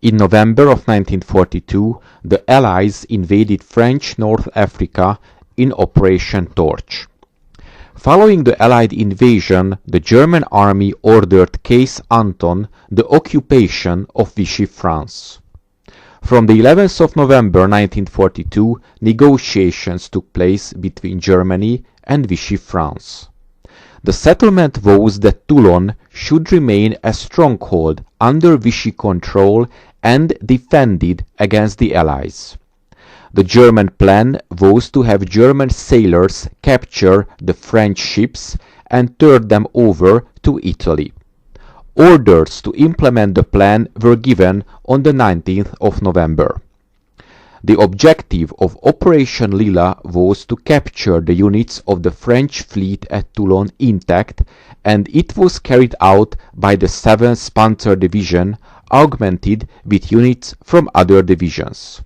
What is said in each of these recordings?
In November of 1942, the Allies invaded French North Africa in Operation Torch. Following the Allied invasion, the German army ordered Case Anton the occupation of Vichy France. From the 11th of November 1942, negotiations took place between Germany and Vichy France. The settlement was that Toulon should remain a stronghold under Vichy control and defended against the Allies. The German plan was to have German sailors capture the French ships and turn them over to Italy. Orders to implement the plan were given on the 19th of November. The objective of Operation Lila was to capture the units of the French fleet at Toulon intact, and it was carried out by the 7th Panzer Division, augmented with units from other divisions.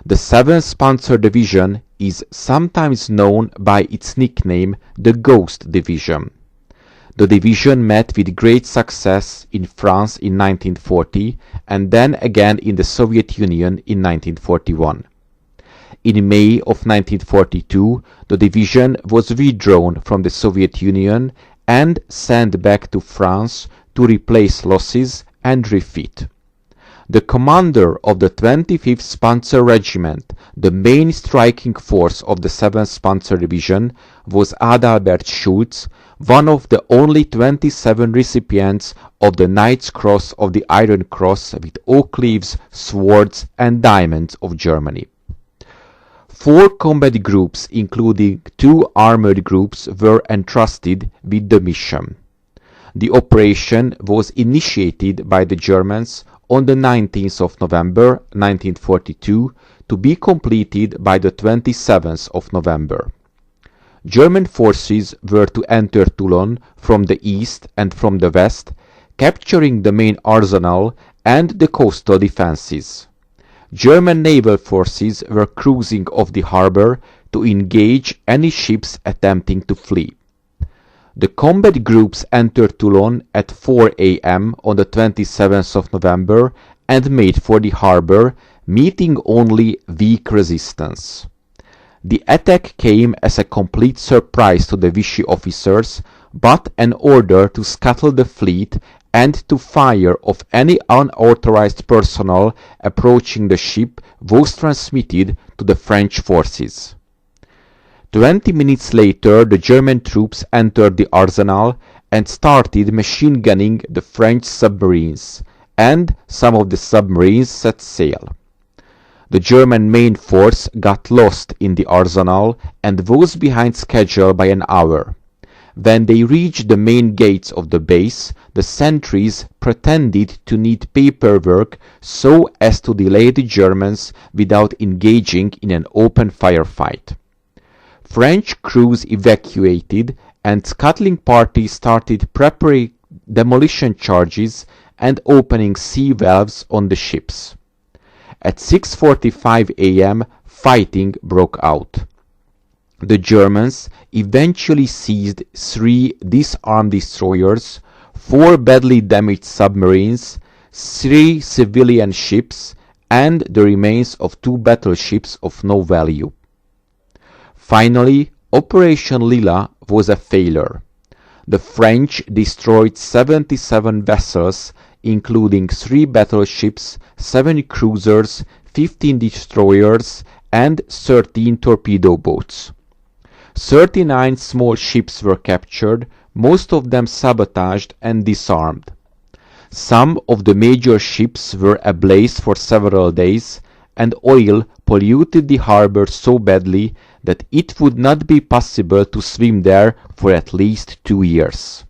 The 7th Panzer Division is sometimes known by its nickname the Ghost Division. The division met with great success in France in 1940 and then again in the Soviet Union in 1941. In May of 1942, the division was withdrawn from the Soviet Union and sent back to France to replace losses and refit. The commander of the 25th Panzer Regiment, the main striking force of the 7th Panzer Division, was Adalbert Schulz, one of the only 27 recipients of the Knight's Cross of the Iron Cross with oak leaves, swords and diamonds of Germany. 4 combat groups, including 2 armored groups, were entrusted with the mission. The operation was initiated by the Germans on the 19th of November 1942 to be completed by the 27th of November. German forces were to enter Toulon from the east and from the west, capturing the main arsenal and the coastal defenses. German naval forces were cruising off the harbor to engage any ships attempting to flee. The combat groups entered Toulon at 4 a.m. on the 27th of November and made for the harbor, meeting only weak resistance. The attack came as a complete surprise to the Vichy officers, but an order to scuttle the fleet and to fire off any unauthorized personnel approaching the ship was transmitted to the French forces. 20 minutes later, the German troops entered the arsenal and started machine gunning the French submarines, and some of the submarines set sail. The German main force got lost in the arsenal and was behind schedule by an hour. When they reached the main gates of the base, the sentries pretended to need paperwork so as to delay the Germans without engaging in an open firefight. French crews evacuated and scuttling parties started preparing demolition charges and opening sea valves on the ships. At 6:45 a.m. fighting broke out. The Germans eventually seized 3 disarmed destroyers, 4 badly damaged submarines, 3 civilian ships, and the remains of 2 battleships of no value. Finally, Operation Lila was a failure. The French destroyed 77 vessels, including 3 battleships, 7 cruisers, 15 destroyers, and 13 torpedo boats. 39 small ships were captured, most of them sabotaged and disarmed. Some of the major ships were ablaze for several days, and oil polluted the harbor so badly that it would not be possible to swim there for at least 2 years.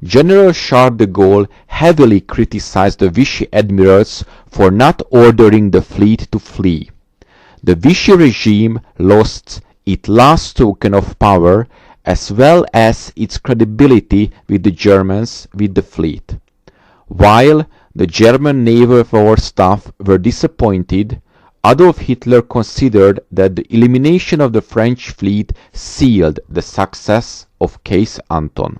General Charles de Gaulle heavily criticized the Vichy admirals for not ordering the fleet to flee. The Vichy regime lost its last token of power as well as its credibility with the Germans with the fleet. While the German naval war staff were disappointed, Adolf Hitler considered that the elimination of the French fleet sealed the success of Case Anton.